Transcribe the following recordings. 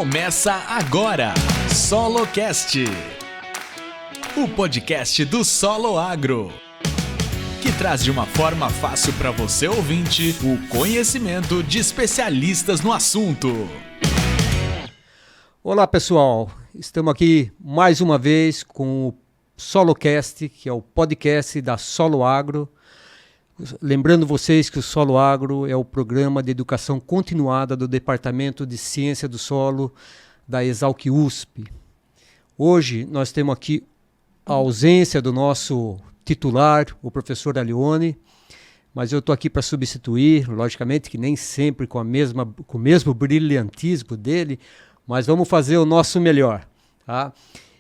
Começa agora, SoloCast, o podcast do Solo Agro, que traz de uma forma fácil para você ouvinte o conhecimento de especialistas no assunto. Olá pessoal, estamos aqui mais uma vez com o SoloCast, que é o podcast da Solo Agro. Lembrando vocês que o Solo Agro é o programa de educação continuada do Departamento de Ciência do Solo da Exalc-USP. Hoje nós temos aqui a ausência do nosso titular, o professor Alione, mas eu estou aqui para substituir, logicamente que nem sempre com o mesmo brilhantismo dele, mas vamos fazer o nosso melhor, tá?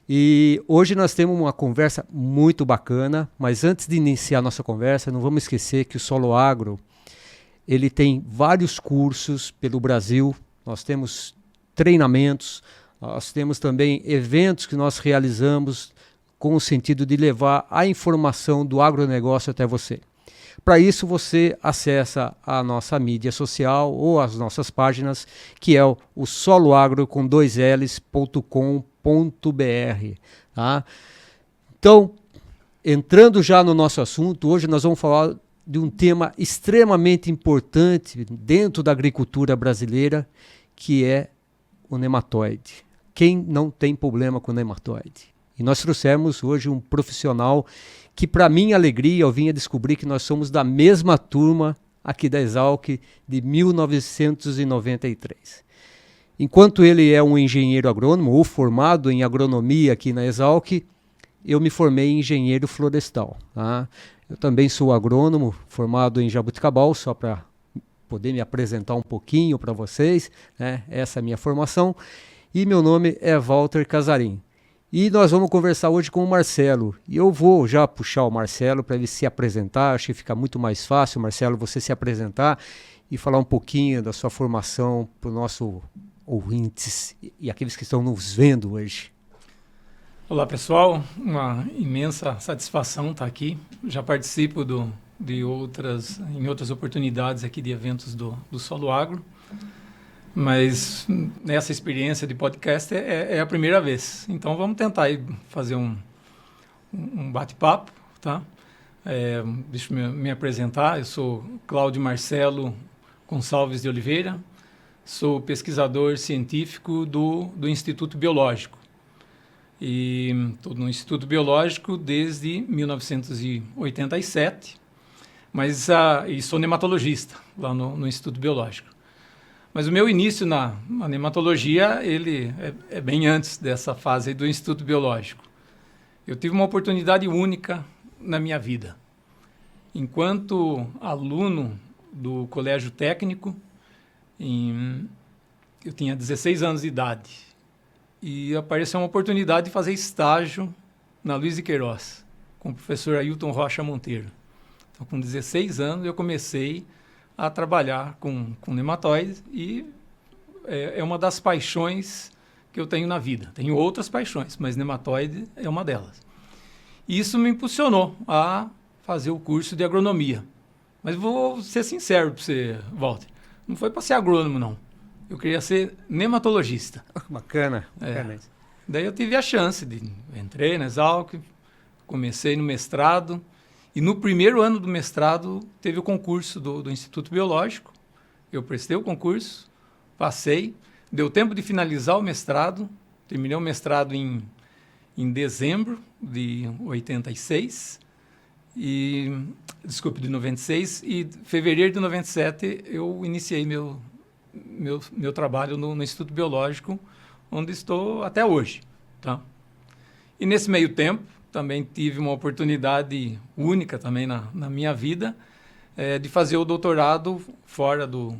E hoje nós temos uma conversa muito bacana, mas antes de iniciar a nossa conversa, não vamos esquecer que o Solo Agro, ele tem vários cursos pelo Brasil, nós temos treinamentos, nós temos também eventos que nós realizamos com o sentido de levar a informação do agronegócio até você. Para isso você acessa a nossa mídia social ou as nossas páginas, que é o soloagro com 2ls.com.br. Tá? Então, entrando já no nosso assunto, hoje nós vamos falar de um tema extremamente importante dentro da agricultura brasileira, que é o nematóide. Quem não tem problema com nematóide? E nós trouxemos hoje um profissional que, para minha alegria, eu vim a descobrir que nós somos da mesma turma aqui da Exalc de 1993. Enquanto ele é um engenheiro agrônomo, ou formado em agronomia aqui na Exalc, eu me formei em engenheiro florestal. Tá? Eu também sou agrônomo, formado em Jaboticabal, só para poder me apresentar um pouquinho para vocês, né? Essa é a minha formação. E meu nome é Walter Casarim. E nós vamos conversar hoje com o Marcelo. E eu vou já puxar o Marcelo para ele se apresentar. Acho que fica muito mais fácil, Marcelo, você se apresentar e falar um pouquinho da sua formação para o nosso ouvintes e aqueles que estão nos vendo hoje. Olá pessoal, uma imensa satisfação estar aqui. Já participo em outras oportunidades aqui de eventos do Solo Agro, mas nessa experiência de podcast é a primeira vez. Então vamos tentar aí fazer um bate-papo, tá? Deixa eu me apresentar. Eu sou Cláudio Marcelo Gonçalves de Oliveira, sou pesquisador científico do Instituto Biológico. E estou no Instituto Biológico desde 1987, e sou nematologista lá no Instituto Biológico. Mas o meu início na nematologia ele é bem antes dessa fase aí do Instituto Biológico. Eu tive uma oportunidade única na minha vida. Enquanto aluno do colégio técnico, eu tinha 16 anos de idade e apareceu uma oportunidade de fazer estágio na Luiz de Queiroz com o professor Ailton Rocha Monteiro. Então, com 16 anos, eu comecei a trabalhar com nematóides e é uma das paixões que eu tenho na vida. Tenho outras paixões, mas nematóide é uma delas. E isso me impulsionou a fazer o curso de agronomia. Mas vou ser sincero para você, Walter, não foi para ser agrônomo, não. Eu queria ser nematologista. Bacana. Daí eu tive a chance entrei na Exalc, comecei no mestrado, e no primeiro ano do mestrado teve o concurso do Instituto Biológico. Eu prestei o concurso, passei, deu tempo de finalizar o mestrado, terminei o mestrado em dezembro de 96, de 96, e fevereiro de 97 eu iniciei meu trabalho no Instituto Biológico, onde estou até hoje. Tá? E nesse meio tempo, também tive uma oportunidade única também na minha vida de fazer o doutorado fora do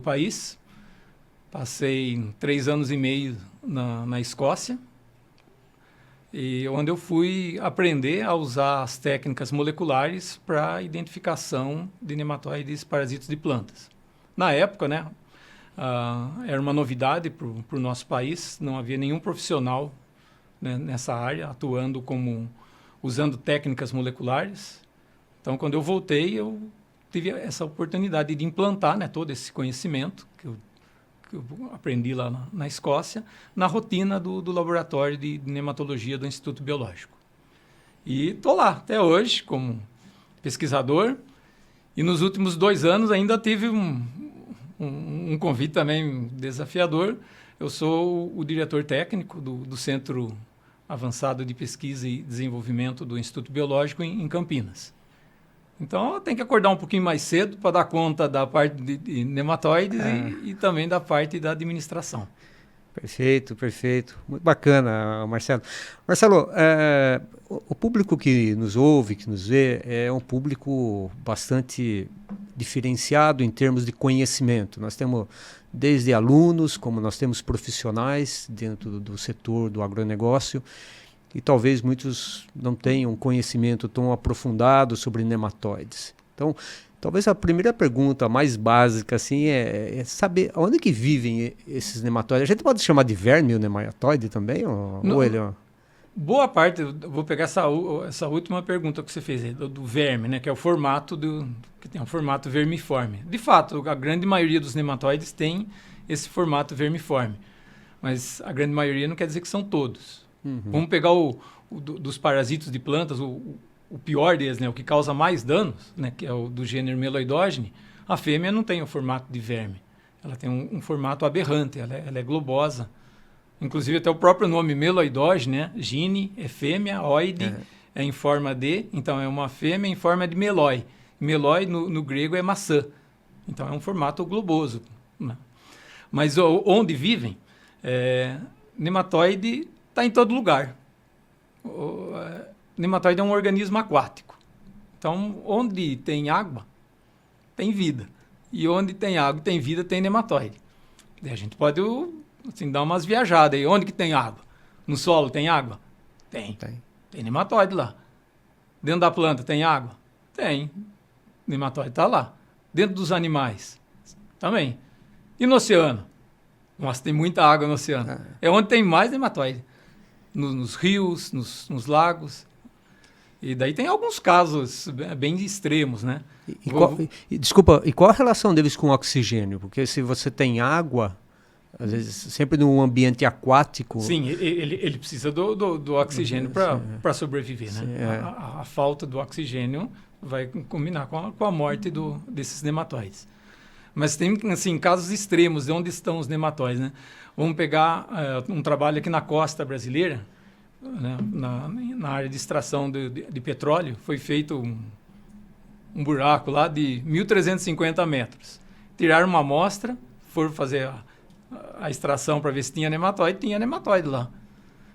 país. Passei 3 anos e meio na Escócia, e onde eu fui aprender a usar as técnicas moleculares para a identificação de nematóides parasitas de plantas. Na época, né, era uma novidade para o nosso país, não havia nenhum profissional, né, nessa área, atuando usando técnicas moleculares. Então, quando eu voltei, eu tive essa oportunidade de implantar, né, todo esse conhecimento que que eu aprendi lá na Escócia, na rotina do laboratório de nematologia do Instituto Biológico. E estou lá até hoje como pesquisador, e nos últimos 2 anos ainda tive um convite também desafiador. Eu sou o diretor técnico do Centro Avançado de Pesquisa e Desenvolvimento do Instituto Biológico em Campinas. Então, eu tenho que acordar um pouquinho mais cedo para dar conta da parte de nematóides e também da parte da administração. Perfeito, perfeito. Muito bacana, Marcelo. Marcelo, o público que nos ouve, que nos vê, é um público bastante diferenciado em termos de conhecimento. Nós temos desde alunos, como nós temos profissionais dentro do setor do agronegócio, e talvez muitos não tenham conhecimento tão aprofundado sobre nematóides. Então, talvez a primeira pergunta mais básica assim, é saber onde que vivem esses nematóides. A gente pode chamar de verme o nematóide também? Ou ele, boa parte, eu vou pegar essa última pergunta que você fez aí, do verme, né, que é o formato que tem um formato vermiforme. De fato, a grande maioria dos nematóides tem esse formato vermiforme, mas a grande maioria não quer dizer que são todos. Vamos pegar dos parasitos de plantas, o pior deles, né, o que causa mais danos, né, que é o do gênero Meloidogene. A fêmea não tem o formato de verme, ela tem um formato aberrante, ela é globosa. Inclusive até o próprio nome Meloidogene, né, gine é fêmea, oide é em forma de, então é uma fêmea em forma de melói. Melói no grego é maçã, então é um formato globoso, né? Mas onde vivem, nematóide está em todo lugar. O nematóide é um organismo aquático. Então, onde tem água, tem vida. E onde tem água e tem vida, tem nematóide. E a gente pode assim, dar umas viajadas aí. Onde que tem água? No solo tem água? Tem. Tem nematóide lá. Dentro da planta tem água? Tem. Nematóide está lá. Dentro dos animais? Também. E no oceano? Nossa, tem muita água no oceano. É onde tem mais nematóide. Nos rios, nos lagos. E daí tem alguns casos bem extremos, né? Desculpa, e qual a relação deles com o oxigênio? Porque se você tem água, às vezes sempre num ambiente aquático... Sim, ele precisa do oxigênio para sobreviver, né? A falta do oxigênio vai combinar com a morte desses nematóides. Mas tem, assim, casos extremos de onde estão os nematóides, né? Vamos pegar um trabalho aqui na costa brasileira, né? Na área de extração de petróleo, foi feito um buraco lá de 1.350 metros. Tiraram uma amostra, foram fazer a extração para ver se tinha nematóide lá.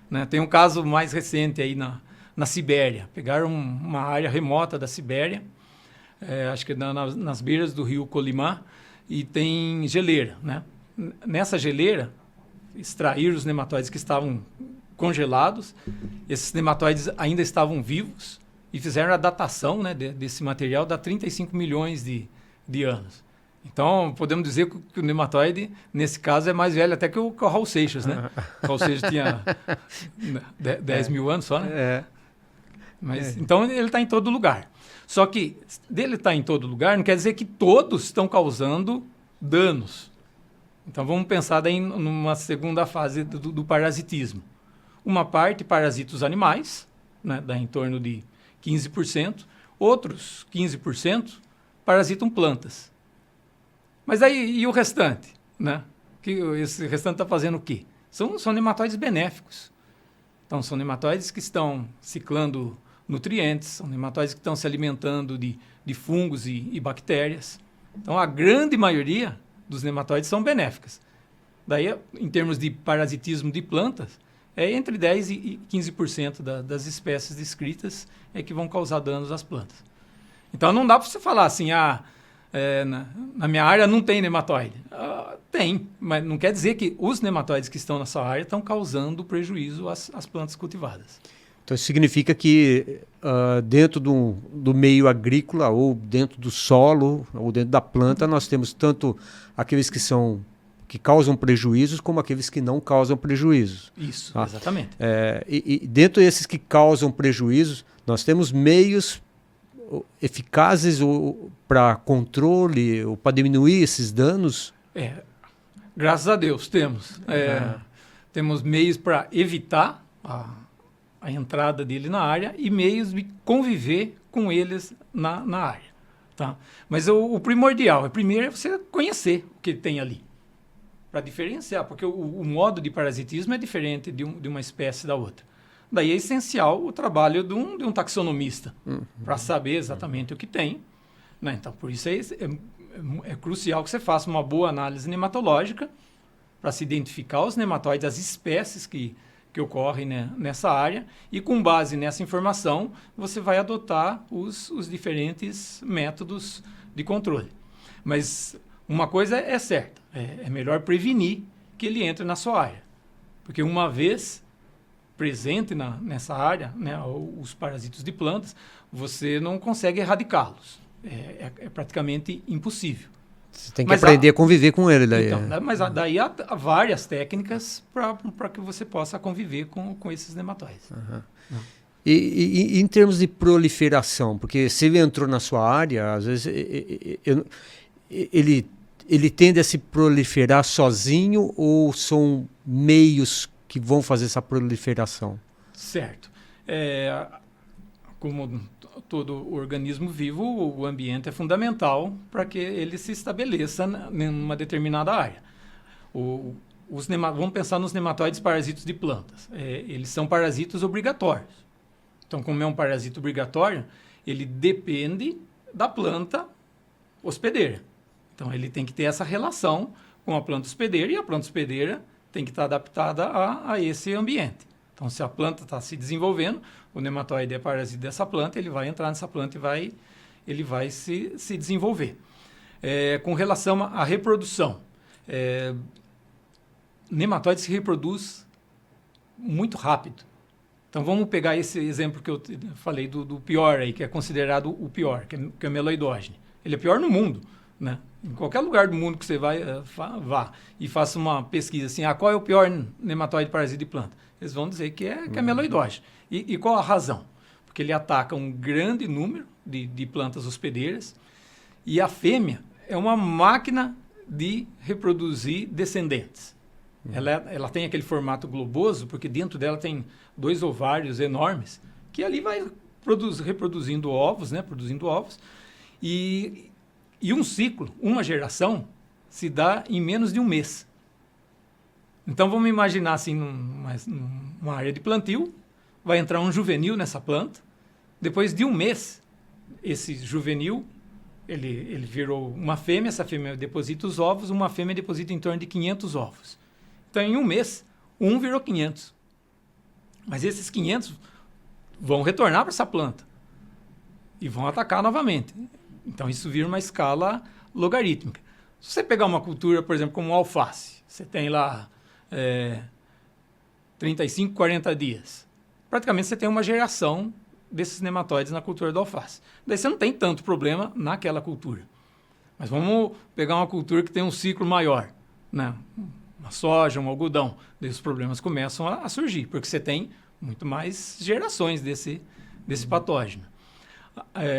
Né? Tem um caso mais recente aí na Sibéria. Pegaram uma área remota da Sibéria, acho que nas beiras do rio Kolyma, e tem geleira, né? Nessa geleira, extraíram os nematóides que estavam congelados. Esses nematóides ainda estavam vivos e fizeram a datação, né, desse material, dá 35 milhões de anos. Então, podemos dizer que o nematóide, nesse caso, é mais velho até que o Raul Seixas, né? O Raul Seixas tinha 10 mil anos só, né? Mas, então, ele está em todo lugar. Só que dele estar em todo lugar não quer dizer que todos estão causando danos. Então, vamos pensar daí numa segunda fase do parasitismo. Uma parte parasita os animais, né, dá em torno de 15%. Outros 15% parasitam plantas. Mas aí, e o restante? Né? Esse restante está fazendo o quê? São nematóides benéficos. Então, são nematóides que estão ciclando nutrientes, são nematóides que estão se alimentando de fungos e bactérias. Então, a grande maioria dos nematóides são benéficas. Daí, em termos de parasitismo de plantas, entre 10% e 15% das espécies descritas que vão causar danos às plantas. Então, não dá para você falar assim, na minha área não tem nematóide. Tem, mas não quer dizer que os nematóides que estão na sua área estão causando prejuízo às plantas cultivadas. Então, isso significa que dentro do meio agrícola, ou dentro do solo, ou dentro da planta, nós temos tanto aqueles que causam prejuízos, como aqueles que não causam prejuízos. Isso, exatamente. E dentro desses que causam prejuízos, nós temos meios eficazes para controle, ou para diminuir esses danos? Graças a Deus, temos. Temos meios para evitar a entrada dele na área e meios de conviver com eles na área. Tá? Mas o primordial, primeiro é você conhecer o que tem ali, para diferenciar, porque o modo de parasitismo é diferente de uma espécie da outra. Daí é essencial o trabalho de um taxonomista, para saber exatamente o que tem. Né? Então, por isso é crucial que você faça uma boa análise nematológica para se identificar os nematóides, as espécies que ocorrem, né, nessa área, e com base nessa informação você vai adotar os diferentes métodos de controle. Mas uma coisa é certa, é melhor prevenir que ele entre na sua área, porque uma vez presente nessa área, né, os parasitas de plantas, você não consegue erradicá-los, é praticamente impossível. Você tem que aprender a conviver com ele. Daí. Então, mas daí há várias técnicas para que você possa conviver com esses nematóides. E em termos de proliferação, porque se ele entrou na sua área, às vezes ele tende a se proliferar sozinho ou são meios que vão fazer essa proliferação? Certo. Como todo organismo vivo, o ambiente é fundamental para que ele se estabeleça numa determinada área. Vamos pensar nos nematóides parasitos de plantas. Eles são parasitos obrigatórios. Então, como é um parasito obrigatório, ele depende da planta hospedeira. Então, ele tem que ter essa relação com a planta hospedeira, e a planta hospedeira tem que estar adaptada a esse ambiente. Então, se a planta está se desenvolvendo, o nematóide é parasita dessa planta, ele vai entrar nessa planta e ele vai se desenvolver. Com relação à reprodução, nematóide se reproduz muito rápido. Então, vamos pegar esse exemplo que eu falei do pior aí, que é considerado o pior, que é o meloidógene. Ele é pior no mundo, né? Em qualquer lugar do mundo que você vá e faça uma pesquisa assim, qual é o pior nematóide parasita de planta? Eles vão dizer que é meloidógene. E qual a razão? Porque ele ataca um grande número de plantas hospedeiras e a fêmea é uma máquina de reproduzir descendentes. Ela tem aquele formato globoso, porque dentro dela tem 2 ovários enormes, que ali vai reproduzindo ovos, né? Produzindo ovos. E um ciclo, uma geração, se dá em menos de um mês. Então, vamos imaginar assim, numa área de plantio, vai entrar um juvenil nessa planta. Depois de um mês, esse juvenil, ele virou uma fêmea, essa fêmea deposita os ovos, uma fêmea deposita em torno de 500 ovos. Então, em um mês, um virou 500. Mas esses 500 vão retornar para essa planta e vão atacar novamente. Então, isso vira uma escala logarítmica. Se você pegar uma cultura, por exemplo, como o alface, você tem lá 35, 40 dias. Praticamente você tem uma geração desses nematóides na cultura do alface. Daí você não tem tanto problema naquela cultura. Mas vamos pegar uma cultura que tem um ciclo maior, né? Uma soja, um algodão. Daí os problemas começam a surgir, porque você tem muito mais gerações desse patógeno.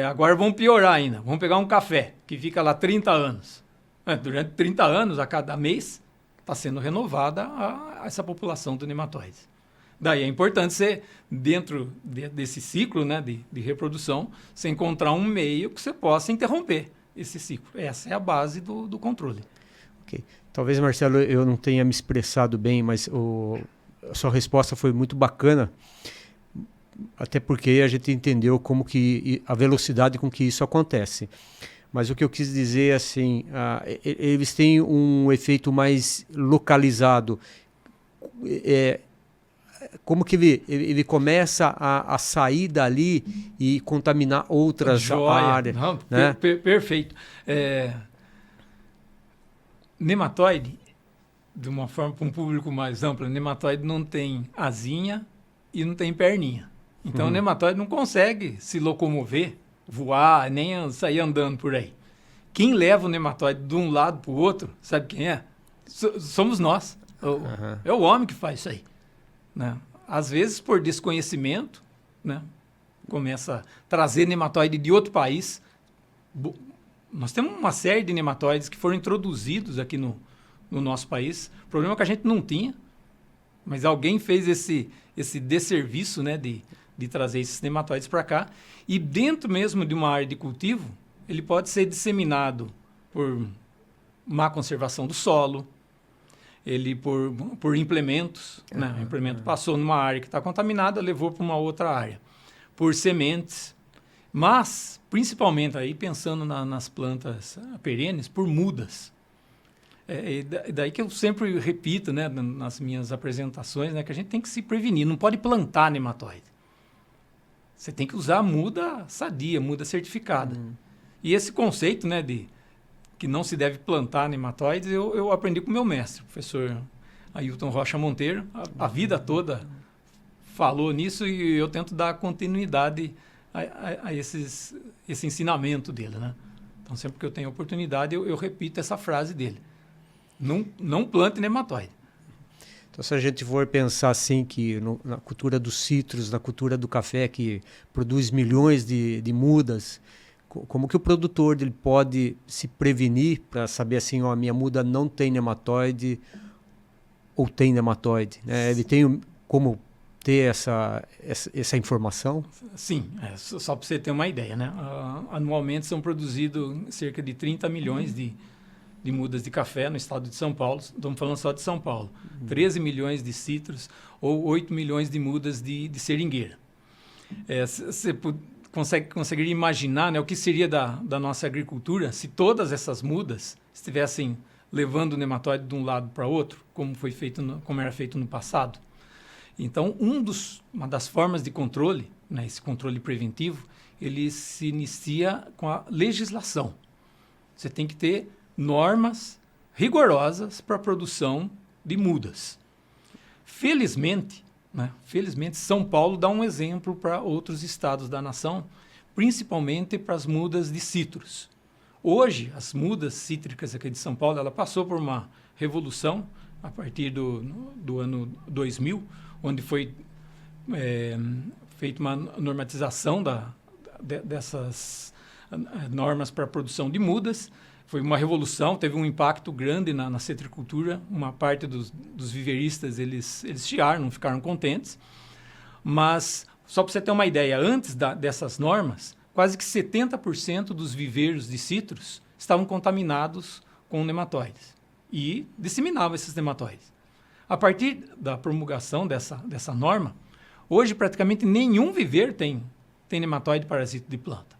Agora vamos piorar ainda. Vamos pegar um café que fica lá 30 anos. Durante 30 anos, a cada mês, está sendo renovada essa população de nematóides. Daí é importante você, dentro desse ciclo, né, de reprodução, você encontrar um meio que você possa interromper esse ciclo. Essa é a base do controle. Okay. Talvez, Marcelo, eu não tenha me expressado bem, mas a sua resposta foi muito bacana, até porque a gente entendeu como que a velocidade com que isso acontece. Mas o que eu quis dizer é assim, eles têm um efeito mais localizado. Como que ele começa a sair dali e contaminar outras áreas. Não, né? Perfeito. Nematóide, de uma forma para um público mais amplo, nematóide não tem asinha e não tem perninha. Então, o nematóide não consegue se locomover, voar, nem sair andando por aí. Quem leva o nematóide de um lado para o outro, sabe quem é? Somos nós. É o homem que faz isso aí. Né? Às vezes, por desconhecimento, né? Começa a trazer nematóide de outro país. Nós temos uma série de nematóides que foram introduzidos aqui no no nosso país. O problema é que a gente não tinha, mas alguém fez esse desserviço, né, de trazer esses nematóides para cá. E dentro mesmo de uma área de cultivo, ele pode ser disseminado por má conservação do solo, ele por implementos, né? O implemento passou numa área que está contaminada, levou para uma outra área, por sementes, mas principalmente aí pensando nas plantas perenes, por mudas. Daí que eu sempre repito, né, nas minhas apresentações, né, que a gente tem que se prevenir, não pode plantar nematóide. Você tem que usar muda sadia, muda certificada. E esse conceito, né, que não se deve plantar nematóides, eu aprendi com o meu mestre, o professor Ailton Rocha Monteiro. A vida toda falou nisso e eu tento dar continuidade a esse ensinamento dele, né? Então, sempre que eu tenho oportunidade, eu repito essa frase dele. Não plante nematóide. Então, se a gente for pensar assim, que na cultura dos citros, na cultura do café, que produz milhões de mudas, como que o produtor ele pode se prevenir para saber assim, ó, a minha muda não tem nematóide ou tem nematóide, né? Ele tem como ter essa informação? Sim, só para você ter uma ideia, né? Anualmente são produzidos cerca de 30 milhões de mudas de café no estado de São Paulo, estamos falando só de São Paulo, 13 milhões de citros ou 8 milhões de mudas de seringueira. Você conseguiria imaginar, né, o que seria da nossa agricultura se todas essas mudas estivessem levando o nematóide de um lado para outro, como era feito no passado? Então, uma das formas de controle, né, esse controle preventivo, ele se inicia com a legislação. Você tem que ter normas rigorosas para a produção de mudas. Felizmente, São Paulo dá um exemplo para outros estados da nação, principalmente para as mudas de citros. Hoje, as mudas cítricas aqui de São Paulo, ela passou por uma revolução a partir do ano 2000, onde foi feita uma normatização dessas normas para a produção de mudas. Foi uma revolução, teve um impacto grande na citricultura. Uma parte dos viveristas, eles chiaram, não ficaram contentes. Mas, só para você ter uma ideia, antes dessas normas, quase que 70% dos viveiros de citros estavam contaminados com nematóides e disseminavam esses nematóides. A partir da promulgação dessa norma, hoje praticamente nenhum viveiro tem nematóide parasita de planta.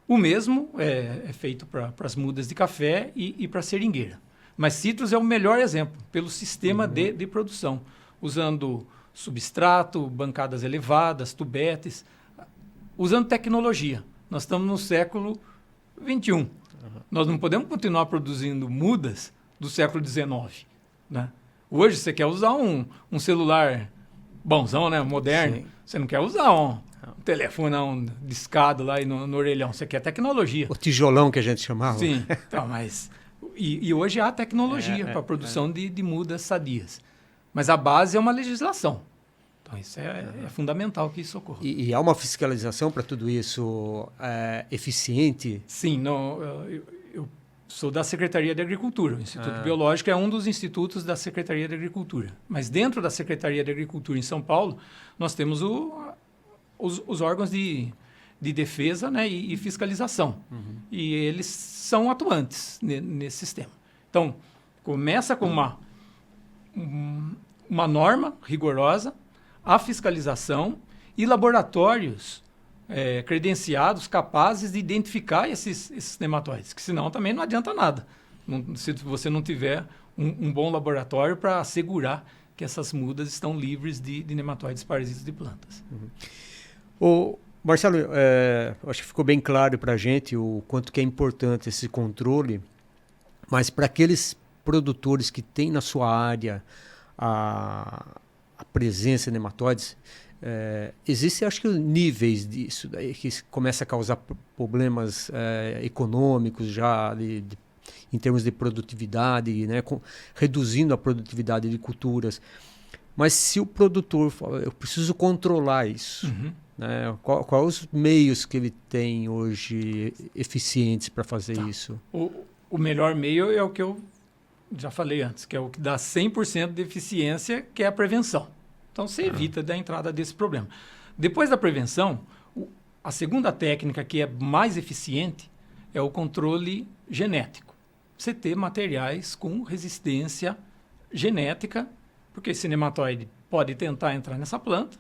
O mesmo é feito para as mudas de café e para a seringueira. Mas citros é o melhor exemplo, pelo sistema de produção, usando substrato, bancadas elevadas, tubetes, usando tecnologia. Nós estamos no século XXI. Nós não podemos continuar produzindo mudas do século XIX, né? Hoje você quer usar um celular bonzão, né, moderno. Sim. Você não quer usar um telefone discado lá no orelhão. Você quer tecnologia. O tijolão que a gente chamava. Sim, então, mas... E hoje há tecnologia para a produção de mudas sadias. Mas a base é uma legislação. Então, isso é fundamental que isso ocorra. E há uma fiscalização para tudo isso eficiente? Sim, eu sou da Secretaria de Agricultura. O Instituto Biológico é um dos institutos da Secretaria de Agricultura. Mas dentro da Secretaria de Agricultura em São Paulo, nós temos os órgãos de defesa, né, e fiscalização. E eles são atuantes nesse sistema. Então, começa com uma norma rigorosa, a fiscalização e laboratórios credenciados, capazes de identificar esses nematóides, que senão também não adianta nada, se você não tiver um bom laboratório para assegurar que essas mudas estão livres de nematóides parasitas de plantas. Marcelo, acho que ficou bem claro para a gente o quanto que é importante esse controle, mas para aqueles produtores que têm na sua área a presença de nematóides, existem, acho que, níveis disso daí, que começa a causar problemas econômicos já em termos de produtividade, né, reduzindo a produtividade de culturas. Mas se o produtor fala, eu preciso controlar isso, né, quais os meios que ele tem hoje eficientes para fazer isso? O melhor meio é o que eu já falei antes, que é o que dá 100% de eficiência, que é a prevenção. Então, você evita da entrada desse problema. Depois da prevenção, a segunda técnica que é mais eficiente é o controle genético. Você ter materiais com resistência genética, porque esse nematóide pode tentar entrar nessa planta,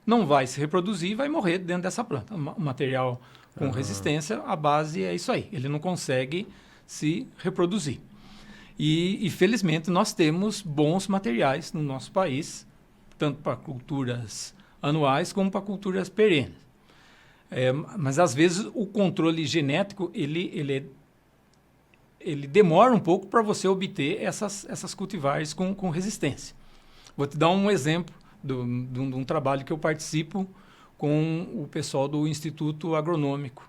não vai se reproduzir e vai morrer dentro dessa planta. O material com resistência, a base é isso aí. Ele não consegue se reproduzir. E felizmente, nós temos bons materiais no nosso país, tanto para culturas anuais como para culturas perenes. Mas, às vezes, o controle genético, ele demora um pouco para você obter essas cultivares com resistência. Vou te dar um exemplo de um trabalho que eu participo com o pessoal do Instituto Agronômico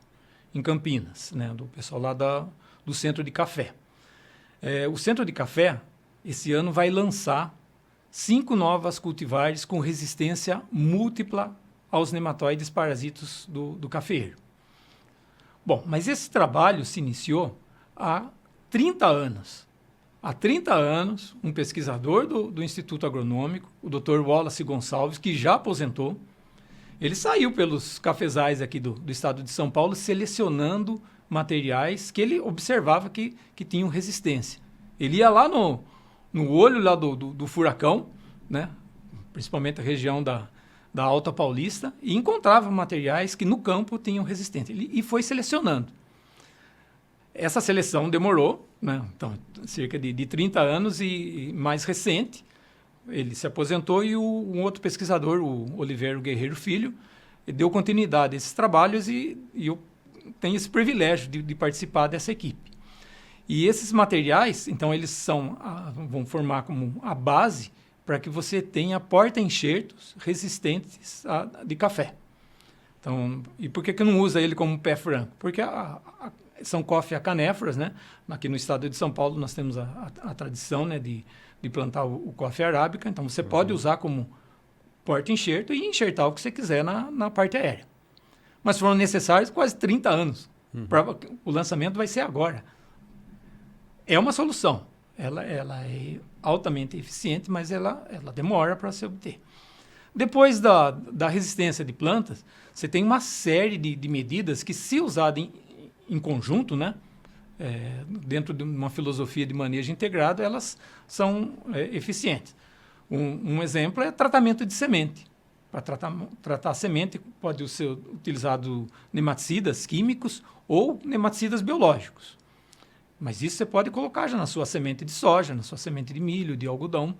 em Campinas, né, do pessoal lá do Centro de Café. O Centro de Café, esse ano, vai lançar 5 novas cultivares com resistência múltipla aos nematóides parasitos do cafeeiro. Bom, mas esse trabalho se iniciou há 30 anos. Há 30 anos, um pesquisador do Instituto Agronômico, o Dr. Wallace Gonçalves, que já aposentou, ele saiu pelos cafezais aqui do estado de São Paulo selecionando materiais que ele observava que tinham resistência. Ele ia lá no olho lá do furacão, né, principalmente a região da Alta Paulista, e encontrava materiais que no campo tinham resistência. E foi selecionando. Essa seleção demorou, né, então, cerca de 30 anos e mais recente. Ele se aposentou e um outro pesquisador, o Oliveira Guerreiro Filho, deu continuidade a esses trabalhos e eu tenho esse privilégio de participar dessa equipe. E esses materiais, então, eles vão formar como a base para que você tenha porta-enxertos resistentes de café. Então, e por que não usa ele como pé franco? Porque são coffea canéforas, né? Aqui no estado de São Paulo nós temos a tradição, né, de plantar o coffea arábica, então você pode usar como porta-enxerto e enxertar o que você quiser na parte aérea. Mas foram necessários quase 30 anos. O lançamento vai ser agora. É uma solução. Ela é altamente eficiente, mas ela demora para se obter. Depois da resistência de plantas, você tem uma série de medidas que, se usadas em conjunto, né, dentro de uma filosofia de manejo integrado, elas são eficientes. Um exemplo é tratamento de semente. Para tratar a semente, pode ser utilizado nematicidas químicos ou nematicidas biológicos. Mas isso você pode colocar já na sua semente de soja, na sua semente de milho, de algodão.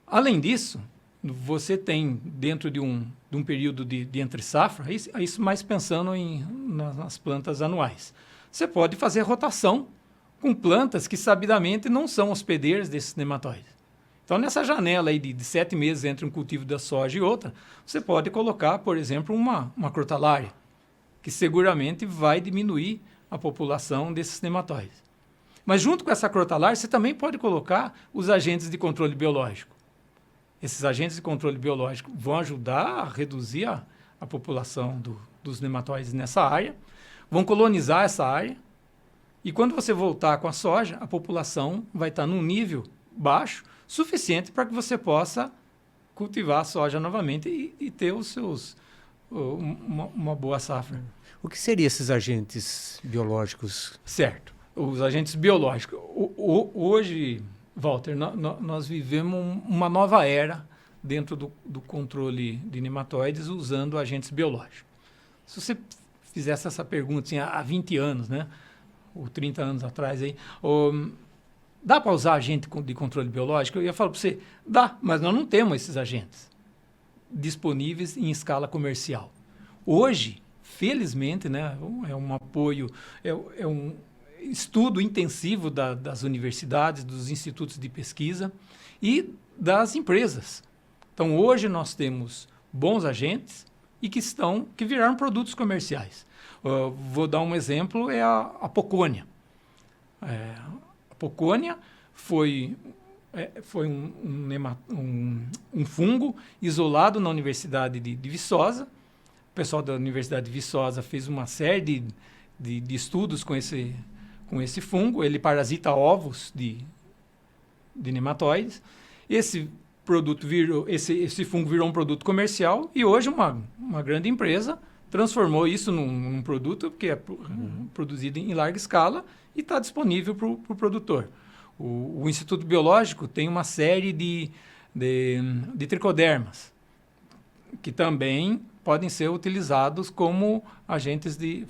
Além disso, você tem, dentro de um período de entre-safra, isso mais pensando nas plantas anuais, você pode fazer rotação com plantas que sabidamente não são hospedeiras desses nematóides. Então, nessa janela aí de 7 meses entre um cultivo da soja e outra, você pode colocar, por exemplo, uma crotalária, que seguramente vai diminuir a população desses nematóides. Mas junto com essa crotalária, você também pode colocar os agentes de controle biológico. Esses agentes de controle biológico vão ajudar a reduzir a população dos nematóides nessa área, vão colonizar essa área, e quando você voltar com a soja, a população vai estar num nível baixo, suficiente para que você possa cultivar a soja novamente e ter uma boa safra. O que seriam esses agentes biológicos? Certo. Os agentes biológicos. Hoje, Walter, nós vivemos uma nova era dentro do controle de nematóides usando agentes biológicos. Se você fizesse essa pergunta assim, há 20 anos, né, ou 30 anos atrás, aí, dá para usar agente de controle biológico? Eu ia falar para você, dá, mas nós não temos esses agentes disponíveis em escala comercial. Hoje, felizmente, né, é um apoio, é um estudo intensivo das universidades, dos institutos de pesquisa e das empresas. Então, hoje nós temos bons agentes e que viraram produtos comerciais. Vou dar um exemplo, é a pocônia. A pocônia foi um fungo isolado na Universidade de Viçosa. O pessoal da Universidade de Viçosa fez uma série de estudos com esse fungo. Ele parasita ovos de nematóides. Esse fungo virou um produto comercial e hoje uma grande empresa transformou isso num produto que é produzido em larga escala e está disponível para o produtor. O Instituto Biológico tem uma série de tricodermas que também podem ser utilizados como agentes de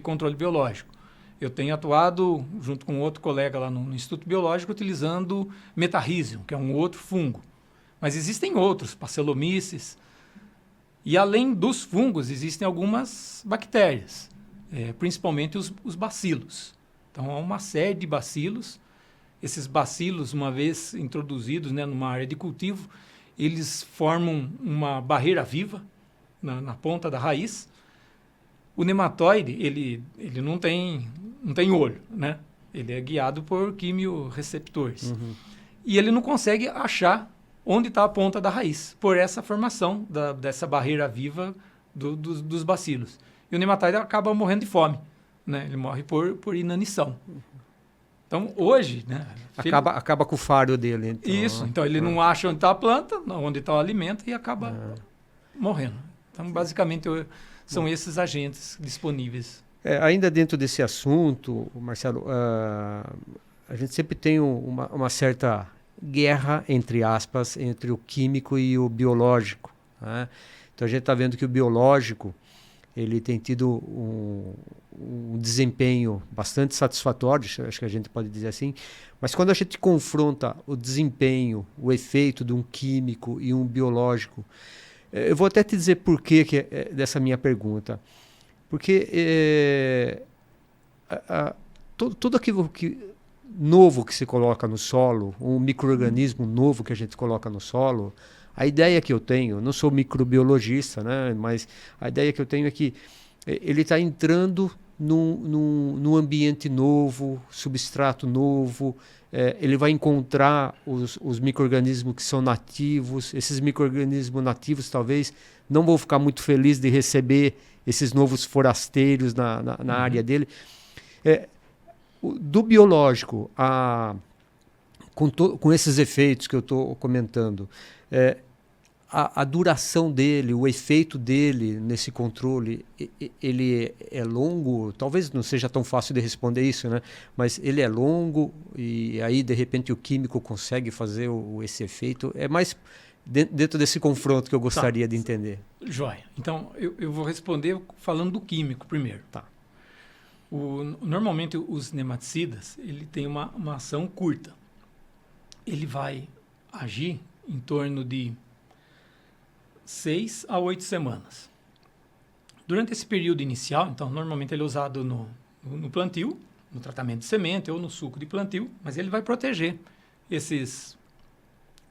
controle biológico. Eu tenho atuado, junto com outro colega lá no Instituto Biológico, utilizando Metarrhizium, que é um outro fungo. Mas existem outros, Pastelomices. E além dos fungos, existem algumas bactérias, principalmente os bacilos. Então, há uma série de bacilos. Esses bacilos, uma vez introduzidos, né, numa área de cultivo, eles formam uma barreira viva na ponta da raiz. O nematóide, ele não tem olho, né? Ele é guiado por quimioreceptores. E ele não consegue achar onde está a ponta da raiz, por essa formação dessa barreira viva dos bacilos. E o nematóide acaba morrendo de fome, né? Ele morre por inanição. Então, hoje, né? Acaba com o faro dele. Então, isso. Então, ele não acha onde está a planta, onde está o alimento e acaba morrendo. Então, basicamente, são esses agentes disponíveis. Ainda dentro desse assunto, Marcelo, a gente sempre tem uma certa guerra, entre aspas, entre o químico e o biológico, né? Então, a gente está vendo que o biológico ele tem tido um desempenho bastante satisfatório, acho que a gente pode dizer assim, mas quando a gente confronta o desempenho, o efeito de um químico e um biológico, eu vou até te dizer por que dessa minha pergunta. Porque tudo aquilo novo que se coloca no solo, um micro-organismo novo que a gente coloca no solo, a ideia que eu tenho, eu não sou microbiologista, né, mas a ideia que eu tenho é que ele está entrando num ambiente novo, substrato novo, ele vai encontrar os micro-organismos que são nativos. Esses micro-organismos nativos talvez não vão ficar muito felizes de receber esses novos forasteiros na área dele. Do biológico, com esses efeitos que eu estou comentando, a duração dele, o efeito dele nesse controle, ele é longo? Talvez não seja tão fácil de responder isso, né? Mas ele é longo e aí, de repente, o químico consegue fazer esse efeito? É mais dentro desse confronto que eu gostaria de entender. Joia. Então, eu vou responder falando do químico primeiro. Tá. Normalmente, os nematicidas, ele tem uma ação curta. Ele vai agir em torno de 6 a 8 semanas. Durante esse período inicial, então, normalmente ele é usado no plantio, no tratamento de semente ou no suco de plantio, mas ele vai proteger esses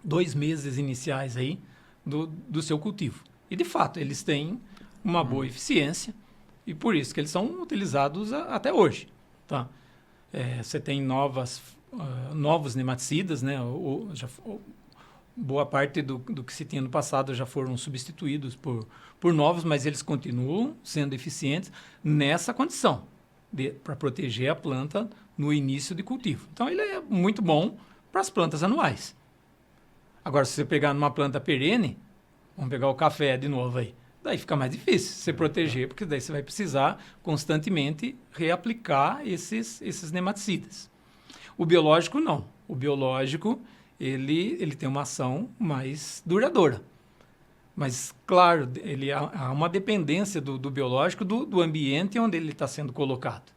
2 meses iniciais aí do seu cultivo. E, de fato, eles têm uma boa eficiência e por isso que eles são utilizados até hoje. Tá? Você tem novos nematicidas, né? Boa parte do que se tinha no passado já foram substituídos por novos, mas eles continuam sendo eficientes nessa condição, para proteger a planta no início de cultivo. Então, ele é muito bom para as plantas anuais. Agora, se você pegar numa planta perene, vamos pegar o café de novo aí, daí fica mais difícil você proteger, porque daí você vai precisar constantemente reaplicar esses nematicidas. O biológico, não. O biológico, ele tem uma ação mais duradoura. Mas, claro, há uma dependência do biológico do ambiente onde ele está sendo colocado.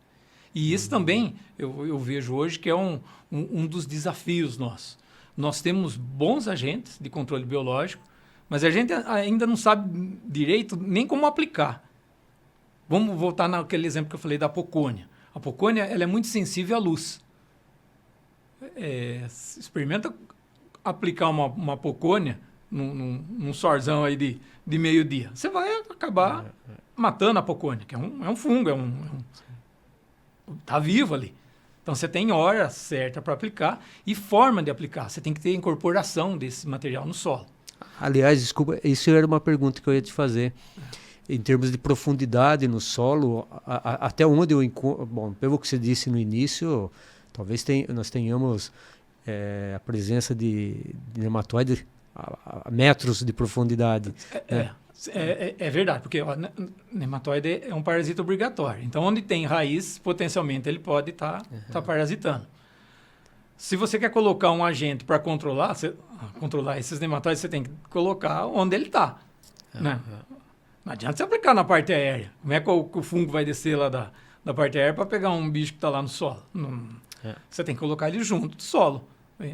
E isso também, eu vejo hoje que é um dos desafios nossos. Nós temos bons agentes de controle biológico, mas a gente ainda não sabe direito nem como aplicar. Vamos voltar naquele exemplo que eu falei da pocônia. A pocônia, ela é muito sensível à luz. Experimenta aplicar uma pocônia num sorzão aí de meio-dia. Você vai acabar matando a pocônia, que é um fungo, tá vivo ali. Então, você tem hora certa para aplicar e forma de aplicar. Você tem que ter incorporação desse material no solo. Aliás, desculpa, isso era uma pergunta que eu ia te fazer. Em termos de profundidade no solo, até onde eu encontro... Bom, pelo que você disse no início, talvez nós tenhamos a presença de nematóide a metros de profundidade. É verdade, porque nematóide é um parasita obrigatório. Então, onde tem raiz, potencialmente ele pode estar parasitando. Se você quer colocar um agente para controlar esses nematóides, você tem que colocar onde ele está. Né? Não adianta você aplicar na parte aérea. Como é que o fungo vai descer lá da parte aérea para pegar um bicho que está lá no solo? Você tem que colocar ele junto do solo.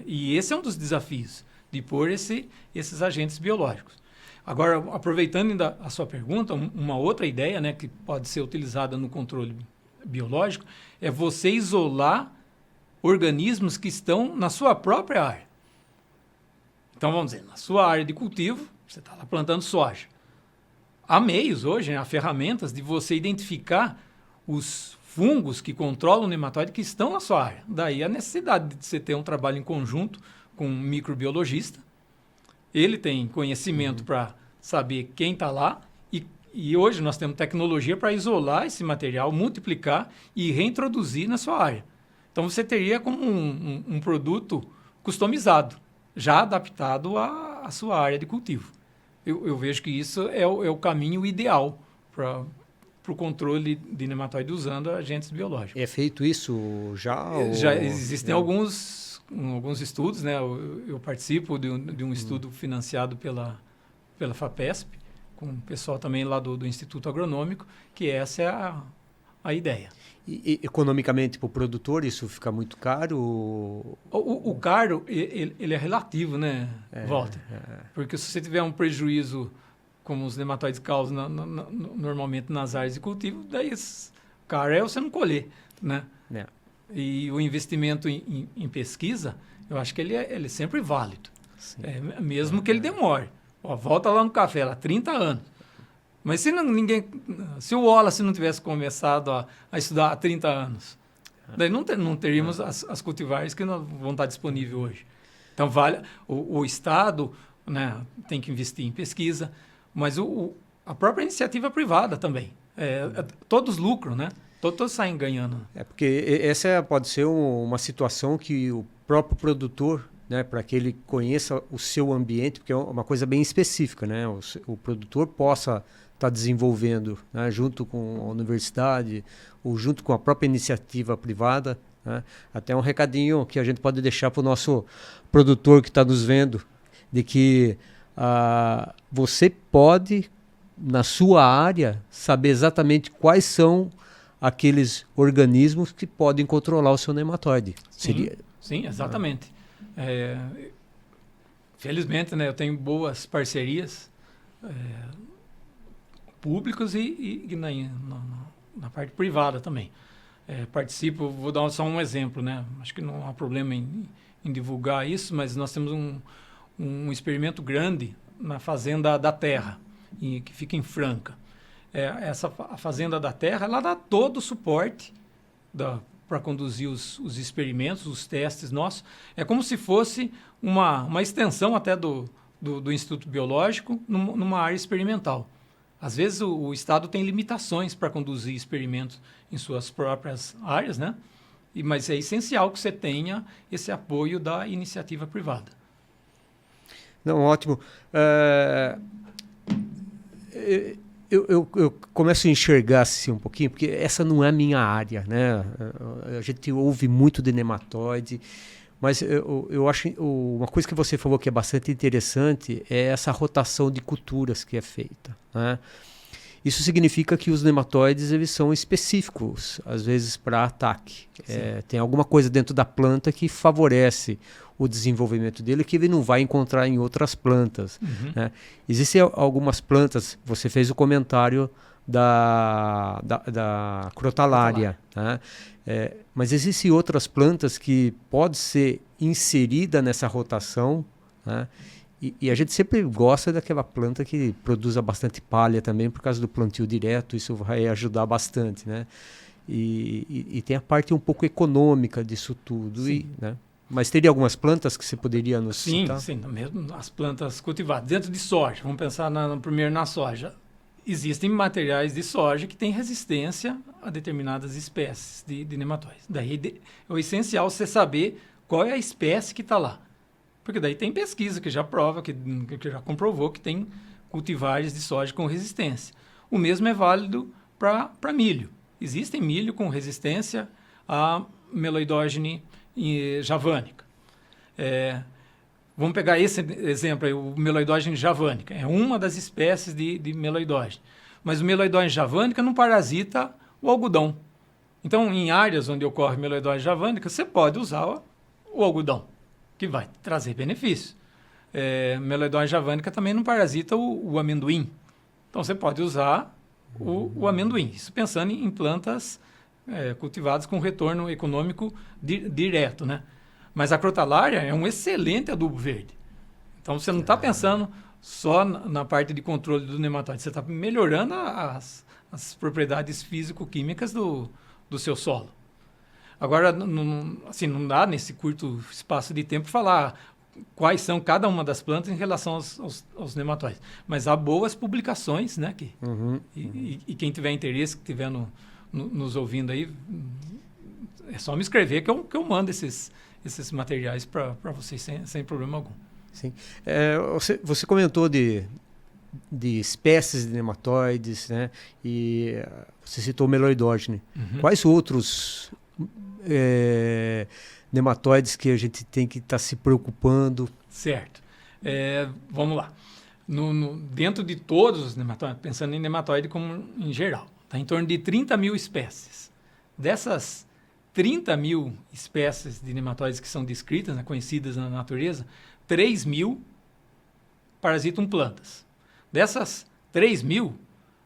E esse é um dos desafios, de pôr esses agentes biológicos. Agora, aproveitando ainda a sua pergunta, uma outra ideia, né, que pode ser utilizada no controle biológico é você isolar organismos que estão na sua própria área. Então, vamos dizer, na sua área de cultivo, você está lá plantando soja. Há meios hoje, né, há ferramentas de você identificar os fungos que controlam o nematóide que estão na sua área. Daí a necessidade de você ter um trabalho em conjunto com um microbiologista. Ele tem conhecimento para saber quem está lá e hoje nós temos tecnologia para isolar esse material, multiplicar e reintroduzir na sua área. Então você teria como um produto customizado, já adaptado à sua área de cultivo. Eu vejo que isso é o caminho ideal para o controle de nematóide usando agentes biológicos. É feito isso já? Já existem alguns estudos, né? Eu participo de um estudo financiado pela FAPESP, com o pessoal também lá do Instituto Agronômico, que essa é a ideia. E economicamente para o produtor isso fica muito caro? O caro, ele é relativo, né, Walter? Porque se você tiver um prejuízo, como os nematóides causam normalmente nas áreas de cultivo, daí caro é você não colher, né? E o investimento em pesquisa, eu acho que ele é sempre válido, mesmo que ele demore. Volta lá no café, lá 30 anos. Mas se o Wallace não tivesse começado a estudar há 30 anos, daí não teríamos as cultivares que vão estar disponíveis hoje. Então, o Estado, né, tem que investir em pesquisa, mas a própria iniciativa privada também. Todos lucram, né? Todos saem ganhando. Porque essa pode ser uma situação que o próprio produtor, né, para que ele conheça o seu ambiente, porque é uma coisa bem específica, né? O produtor possa estar desenvolvendo, né, junto com a universidade ou junto com a própria iniciativa privada, né? Até um recadinho que a gente pode deixar para o nosso produtor que está nos vendo, de que você pode, na sua área, saber exatamente quais são aqueles organismos que podem controlar o seu nematóide. Sim, exatamente. Felizmente, né, eu tenho boas parcerias públicas e na parte privada também. Participo, vou dar só um exemplo, né? Acho que não há problema em divulgar isso, mas nós temos um experimento grande na Fazenda da Terra, que fica em Franca. A Fazenda da Terra, ela dá todo o suporte para conduzir os experimentos, os testes nossos. É como se fosse uma extensão até do Instituto Biológico numa área experimental. Às vezes o Estado tem limitações para conduzir experimentos em suas próprias áreas, né? Mas é essencial que você tenha esse apoio da iniciativa privada. Não, ótimo. Eu começo a enxergar assim um pouquinho, porque essa não é a minha área, né? A gente ouve muito de nematóide, mas eu acho uma coisa que você falou que é bastante interessante é essa rotação de culturas que é feita, né? Isso significa que os nematóides eles são específicos, às vezes, para ataque. Tem alguma coisa dentro da planta que favorece o desenvolvimento dele que ele não vai encontrar em outras plantas. Né? Existem algumas plantas, você fez o comentário da crotalária, né? Mas existem outras plantas que pode ser inserida nessa rotação, né? E a gente sempre gosta daquela planta que produza bastante palha também, por causa do plantio direto, isso vai ajudar bastante, né? E tem a parte um pouco econômica disso tudo, né? Mas teria algumas plantas que você poderia nos citar? Sim, mesmo as plantas cultivadas. Dentro de soja, vamos pensar primeiro na soja. Existem materiais de soja que têm resistência a determinadas espécies de nematóides. Daí é o essencial você saber qual é a espécie que está lá. Porque daí tem pesquisa que já prova, que já comprovou que tem cultivares de soja com resistência. O mesmo é válido para milho. Existem milho com resistência à meloidógene javânica. Vamos pegar esse exemplo aí, o meloidógene javânica. É uma das espécies de meloidógene. Mas o meloidógene javânica não parasita o algodão. Então, em áreas onde ocorre meloidógene javânica, você pode usar o algodão, que vai trazer benefício. Meloidógene javânica também não parasita o amendoim. Então, você pode usar o amendoim. Isso pensando em plantas cultivadas com retorno econômico direto, né? Mas a crotalária é um excelente adubo verde. Então, você não está pensando só na parte de controle do nematóide. Você está melhorando as propriedades físico-químicas do seu solo. Agora, não dá nesse curto espaço de tempo falar quais são cada uma das plantas em relação aos nematóides. Mas há boas publicações, né? E quem tiver interesse, que estiver nos ouvindo aí, é só me escrever que eu mando esses materiais para vocês sem problema algum. Sim. Você comentou de espécies de nematóides, né? E você citou o meloidógene. Quais outros nematóides que a gente tem que estar se preocupando? Certo. Vamos lá. Dentro de todos os nematóides, pensando em nematóide como em geral, está em torno de 30 mil espécies. Dessas 30 mil espécies de nematóides que são descritas, né, conhecidas na natureza, 3 mil parasitam plantas. Dessas 3 mil,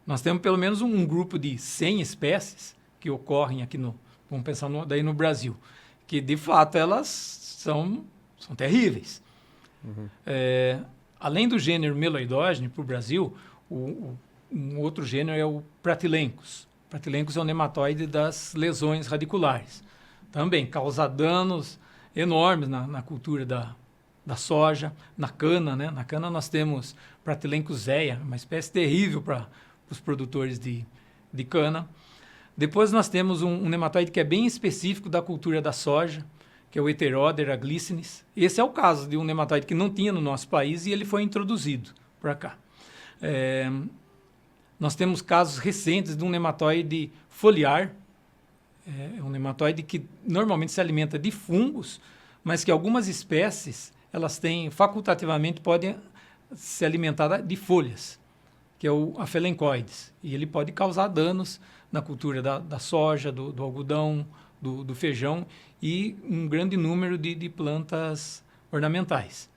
nós temos pelo menos um grupo de 100 espécies que ocorrem aqui vamos pensar daí no Brasil, que de fato elas são terríveis. Além do gênero meloidógene para o Brasil, um outro gênero é o Pratylencos. Pratylencos é o nematóide das lesões radiculares. Também causa danos enormes na cultura da soja, na cana, né? Na cana nós temos Pratylencos zeia, uma espécie terrível para os produtores de cana. Depois nós temos um nematóide que é bem específico da cultura da soja, que é o Heterodera glycinis. Esse é o caso de um nematóide que não tinha no nosso país e ele foi introduzido para cá. Nós temos casos recentes de um nematóide foliar, um nematóide que normalmente se alimenta de fungos, mas que algumas espécies elas têm facultativamente podem se alimentar de folhas, que é o Aphelencoides, e ele pode causar danos na cultura da soja, do algodão, do feijão e um grande número de plantas ornamentais.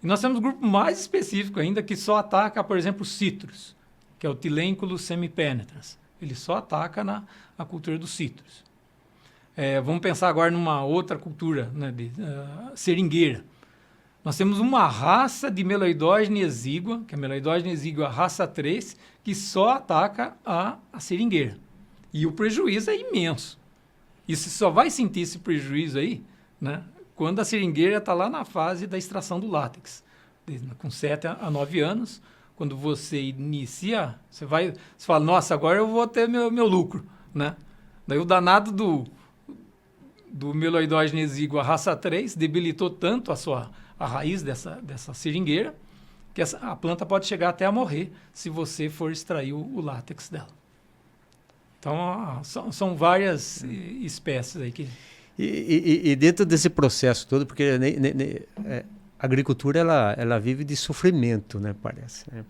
E nós temos um grupo mais específico ainda que só ataca, por exemplo, citros, que é o Tylenchulus semipenetrans. Ele só ataca na cultura dos citros. Vamos pensar agora numa outra cultura, né, seringueira. Nós temos uma raça de meloidógene exígua, que é a meloidógene exígua raça 3, que só ataca a seringueira. E o prejuízo é imenso. E você só vai sentir esse prejuízo aí, né, quando a seringueira está lá na fase da extração do látex. Com 7 a 9 anos, quando você inicia, você fala, nossa, agora eu vou ter meu lucro, né? Daí o danado do meloidógene exígua raça 3 debilitou tanto a raiz dessa seringueira que a planta pode chegar até a morrer se você for extrair o látex dela. Então, são várias espécies aí que... E dentro desse processo todo, porque a agricultura ela vive de sofrimento, né, parece. Né?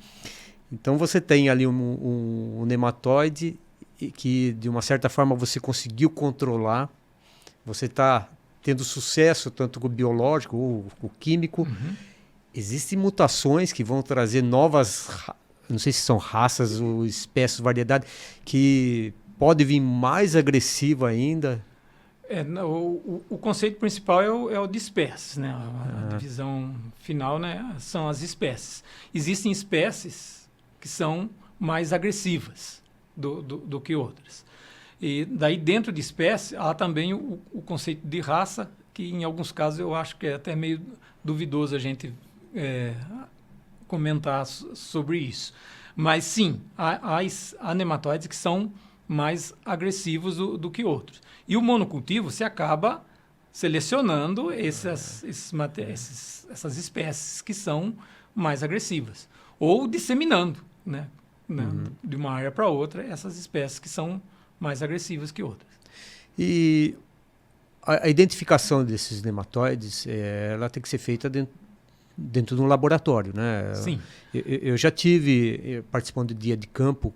Então você tem ali um nematóide que de uma certa forma você conseguiu controlar, você está tendo sucesso tanto com o biológico ou com o químico. Existem mutações que vão trazer novas, não sei se são raças ou espécies, variedade, que pode vir mais agressiva ainda. O conceito principal é o de espécies, né? A divisão final, né, são as espécies. Existem espécies que são mais agressivas do que outras. E daí dentro de espécie há também o conceito de raça, que em alguns casos eu acho que é até meio duvidoso a gente comentar sobre isso. Mas sim, há nematóides que são mais agressivos do que outros. E o monocultivo, você acaba selecionando essas espécies que são mais agressivas. Ou disseminando, né? De uma área para outra, essas espécies que são mais agressivas que outras. E a identificação desses nematóides, ela tem que ser feita dentro de um laboratório, né? Sim. Eu já tive participando de dia de campo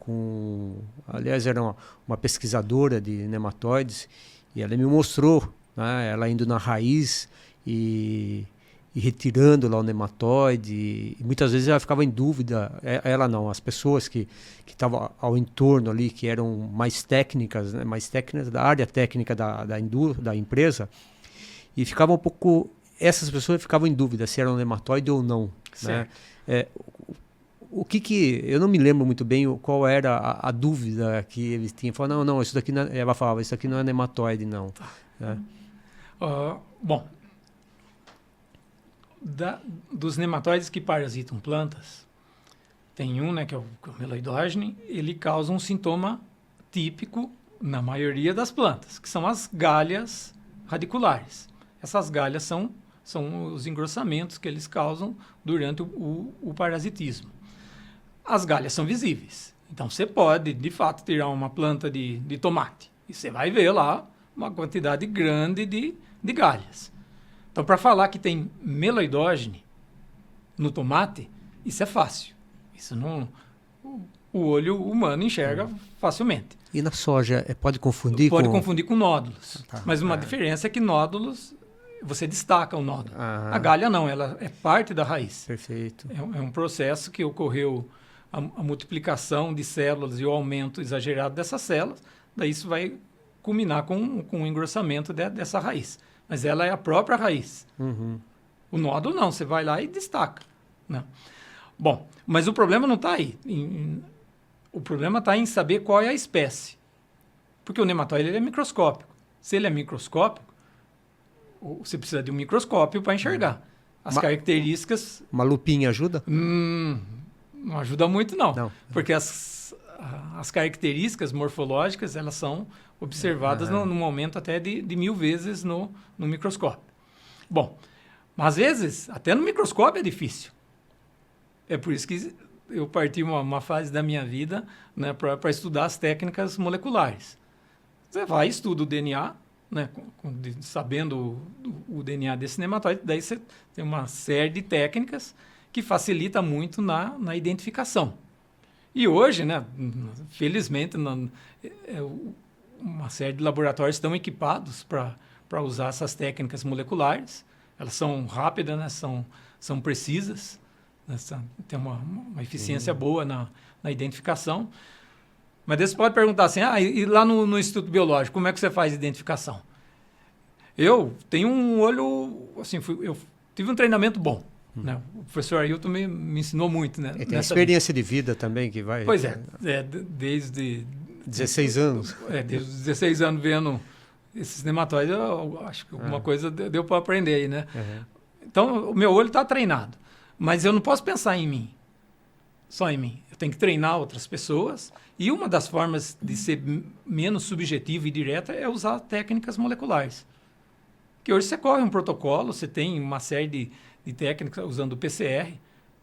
aliás, era uma pesquisadora de nematóides, e ela me mostrou, né, ela indo na raiz e retirando lá o nematóide, e muitas vezes ela ficava em dúvida, ela não, as pessoas que estavam ao entorno ali, que eram mais técnicas, né, da área técnica da empresa, e ficavam essas pessoas ficavam em dúvida se era um nematóide ou não. Né? O que eu não me lembro muito bem qual era a dúvida que eles tinham. Falaram, não, isso daqui não, ela falava, isso aqui não é nematóide, não. Tá. Né? Bom, dos nematóides que parasitam plantas, tem um, né, que é o meloidógene, ele causa um sintoma típico na maioria das plantas, que são as galhas radiculares. Essas galhas são os engrossamentos que eles causam durante o parasitismo. As galhas são visíveis. Então, você pode, de fato, tirar uma planta de tomate e você vai ver lá uma quantidade grande de galhas. Então, para falar que tem meloidógene no tomate, isso é fácil. Isso não, o olho humano enxerga facilmente. E na soja, pode confundir Pode confundir com nódulos. Tá. Mas uma diferença é que nódulos, você destaca o nódulo. A galha não, ela é parte da raiz. Perfeito. É um processo que ocorreu a multiplicação de células e o aumento exagerado dessas células. Daí isso vai culminar com o engrossamento dessa raiz. Mas ela é a própria raiz. O nódulo não, você vai lá e destaca. Né? Bom, mas o problema não está aí. O problema está em saber qual é a espécie. Porque o nematóide ele é microscópico. Se ele é microscópico, você precisa de um microscópio para enxergar. As características... Uma lupinha ajuda? Não ajuda muito, não. Porque as características morfológicas, elas são observadas num momento até de 1000 vezes no microscópio. Bom, mas às vezes, até no microscópio é difícil. É por isso que eu parti uma fase da minha vida, né, para estudar as técnicas moleculares. Você vai e estuda o DNA, né, sabendo o DNA desse nematóide, daí você tem uma série de técnicas que facilita muito na identificação. E hoje, né, felizmente, uma série de laboratórios estão equipados para usar essas técnicas moleculares. Elas são rápidas, né, são precisas, né, tem uma eficiência boa na identificação. Mas daí você pode perguntar assim, e lá no Instituto Biológico, como é que você faz identificação? Eu tenho um olho, assim, eu tive um treinamento bom. Né? O professor Ailton me ensinou muito. Né? E tem experiência de vida também que vai... Pois desde... 16 anos. Desde os 16 anos vendo esses nematóides, eu acho que alguma coisa deu para aprender aí, né? Então, o meu olho está treinado. Mas eu não posso pensar em mim, só em mim. Eu tenho que treinar outras pessoas. E uma das formas de ser menos subjetiva e direta é usar técnicas moleculares. Que hoje você corre um protocolo, você tem uma série de técnicas usando o PCR,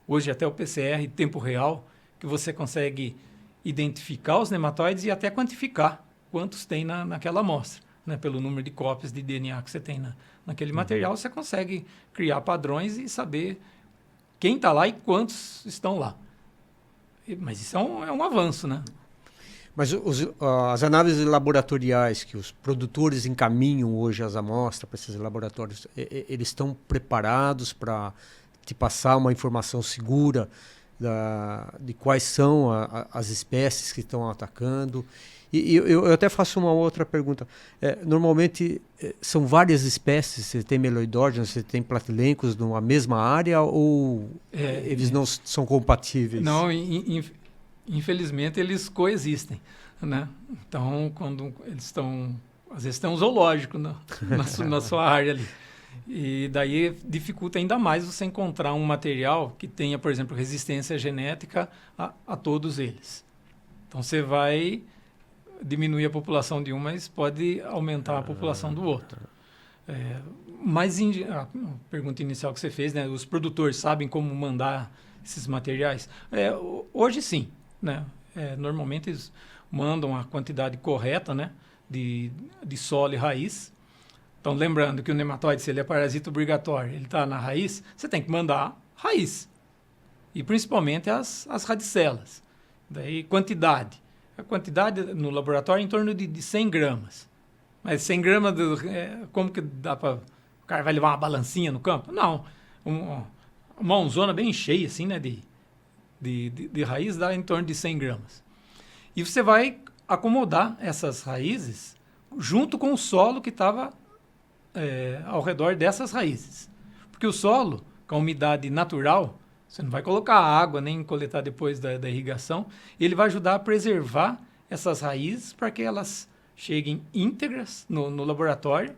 hoje até o PCR em tempo real, que você consegue identificar os nematóides e até quantificar quantos tem naquela amostra. Né? Pelo número de cópias de DNA que você tem naquele material, você consegue criar padrões e saber quem está lá e quantos estão lá. Mas isso é um avanço, né? Mas as análises laboratoriais que os produtores encaminham hoje às amostras para esses laboratórios, eles estão preparados para te passar uma informação segura de quais são as espécies que estão atacando? E eu até faço uma outra pergunta. Normalmente, são várias espécies? Você tem meloidógenos, você tem platilencos numa mesma área ou eles não são compatíveis? Não, infelizmente, eles coexistem, né? Então, quando eles estão... Às vezes tem um zoológico na sua área ali. E daí dificulta ainda mais você encontrar um material que tenha, por exemplo, resistência genética a todos eles. Então, você vai diminuir a população de um, mas pode aumentar a população do outro. Mas a pergunta inicial que você fez, né? Os produtores sabem como mandar esses materiais? Hoje sim, né? Normalmente eles mandam a quantidade correta, né? De solo e raiz. Então, lembrando que o nematóide, se ele é parasita obrigatório, ele está na raiz, você tem que mandar raiz. E principalmente as radicelas. Daí, quantidade. A quantidade no laboratório é em torno de 100 gramas. Mas 100 gramas, como que dá para... O cara vai levar uma balancinha no campo? Não. Uma mãozona bem cheia, assim, né? De raiz dá em torno de 100 gramas. E você vai acomodar essas raízes junto com o solo que estava ao redor dessas raízes. Porque o solo, com a umidade natural, você não vai colocar água nem coletar depois da irrigação, ele vai ajudar a preservar essas raízes para que elas cheguem íntegras no laboratório.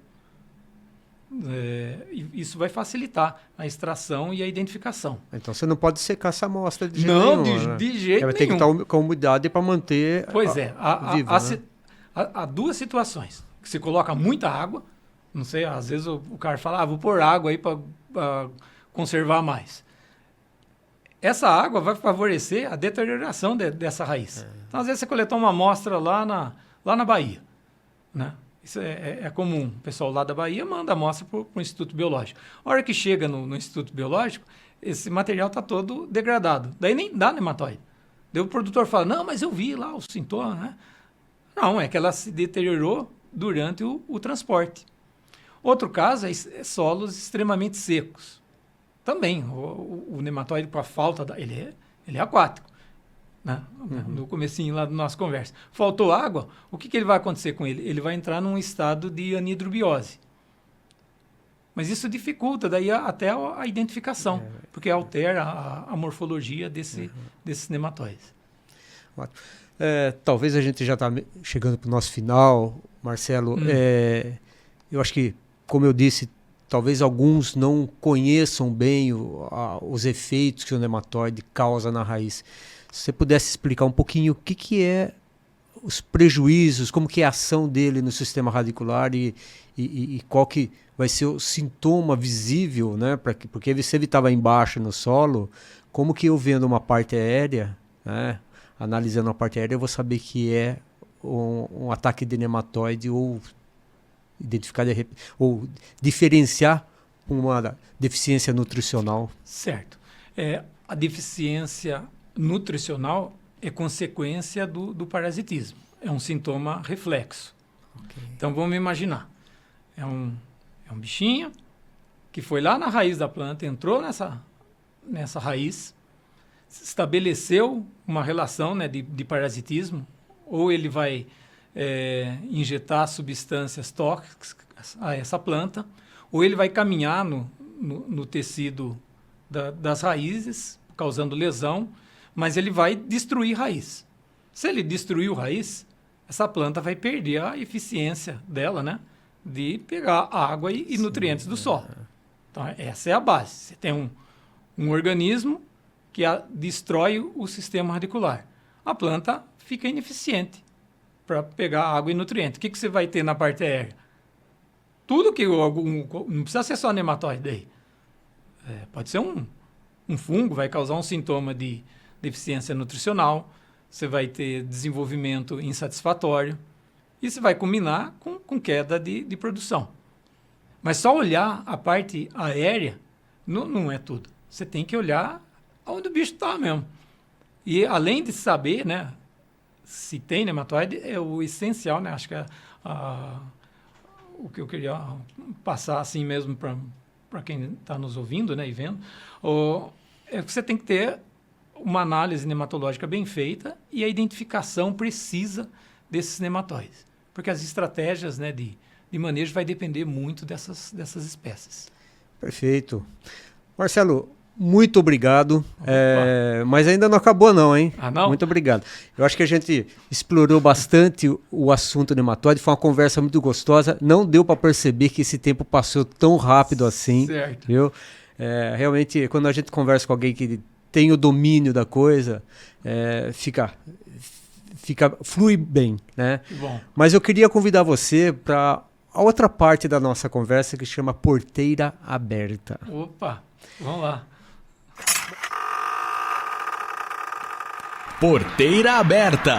Isso vai facilitar a extração e a identificação. Então você não pode secar essa amostra de jeito nenhum. Não, de jeito nenhum. Vai ter que estar com umidade para manter viva, né? Há duas situações. Que você coloca muita água, não sei, às vezes o cara fala, vou pôr água aí para conservar mais. Essa água vai favorecer a deterioração dessa raiz. Então, às vezes você coletou uma amostra lá na Bahia, né? Isso é comum. O pessoal lá da Bahia manda a amostra para o Instituto Biológico. A hora que chega no Instituto Biológico, esse material está todo degradado. Daí nem dá nematóide. Daí o produtor fala, não, mas eu vi lá o sintoma, né? Não, é que ela se deteriorou durante o transporte. Outro caso é solos extremamente secos. Também, o nematóide, com a falta, ele é aquático. Né? No comecinho lá da nossa conversa. Faltou água, o que ele vai acontecer com ele? Ele vai entrar num estado de anidrobiose. Mas isso dificulta daí até a identificação, porque altera a morfologia desses nematóides. Talvez a gente já está chegando para o nosso final, Marcelo. Eu acho que, como eu disse, talvez alguns não conheçam bem os efeitos que o nematóide causa na raiz. Se você pudesse explicar um pouquinho o que é os prejuízos, como que é a ação dele no sistema radicular e qual que vai ser o sintoma visível, né? Porque se ele estava embaixo no solo, como que eu vendo uma parte aérea, né? Analisando a parte aérea, eu vou saber que é um ataque de nematóide ou identificar ou diferenciar uma deficiência nutricional. Certo. A deficiência nutricional é consequência do parasitismo. É um sintoma reflexo. Okay. Então, vamos imaginar. É um bichinho que foi lá na raiz da planta, entrou nessa raiz, estabeleceu uma relação, né, de parasitismo, ou ele vai injetar substâncias tóxicas a essa planta, ou ele vai caminhar no tecido das raízes, causando lesão, mas ele vai destruir raiz. Se ele destruiu raiz, essa planta vai perder a eficiência dela, né, de pegar água e nutrientes do solo. Então, essa é a base. Você tem um organismo que destrói o sistema radicular. A planta fica ineficiente para pegar água e nutriente. O que você vai ter na parte aérea? Tudo que não precisa ser só nematóide aí. Pode ser um fungo, vai causar um sintoma de deficiência nutricional, você vai ter desenvolvimento insatisfatório e você vai culminar com queda de produção. Mas só olhar a parte aérea não é tudo. Você tem que olhar onde o bicho está mesmo. E além de saber, né, se tem nematóide, é o essencial, né? Acho que o que eu queria passar assim mesmo para quem está nos ouvindo, né, e vendo, é que você tem que ter uma análise nematológica bem feita e a identificação precisa desses nematóides. Porque as estratégias, né, de manejo vai depender muito dessas espécies. Perfeito. Marcelo, muito obrigado. Mas ainda não acabou não, hein? Não? Muito obrigado. Eu acho que a gente explorou bastante o assunto nematóide. Foi uma conversa muito gostosa. Não deu para perceber que esse tempo passou tão rápido assim. Certo. Viu? Realmente, quando a gente conversa com alguém que tem o domínio da coisa, flui bem, né? Bom. Mas eu queria convidar você para a outra parte da nossa conversa que chama Porteira Aberta. Opa, vamos lá. Porteira Aberta.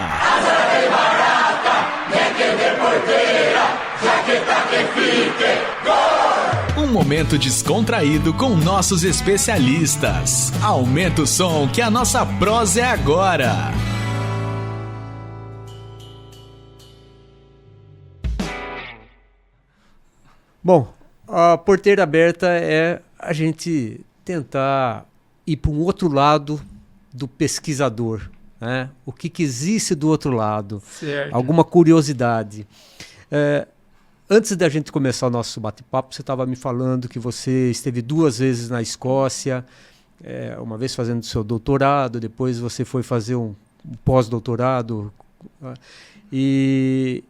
Um momento descontraído com nossos especialistas. Aumenta o som que a nossa prosa é agora. Bom, a Porteira Aberta é a gente tentar ir para um outro lado do pesquisador, né? O que existe do outro lado, Certo. alguma curiosidade. Antes da gente começar o nosso bate-papo, você estava me falando que você esteve 2 vezes na Escócia, uma vez fazendo seu doutorado, depois você foi fazer um pós-doutorado. E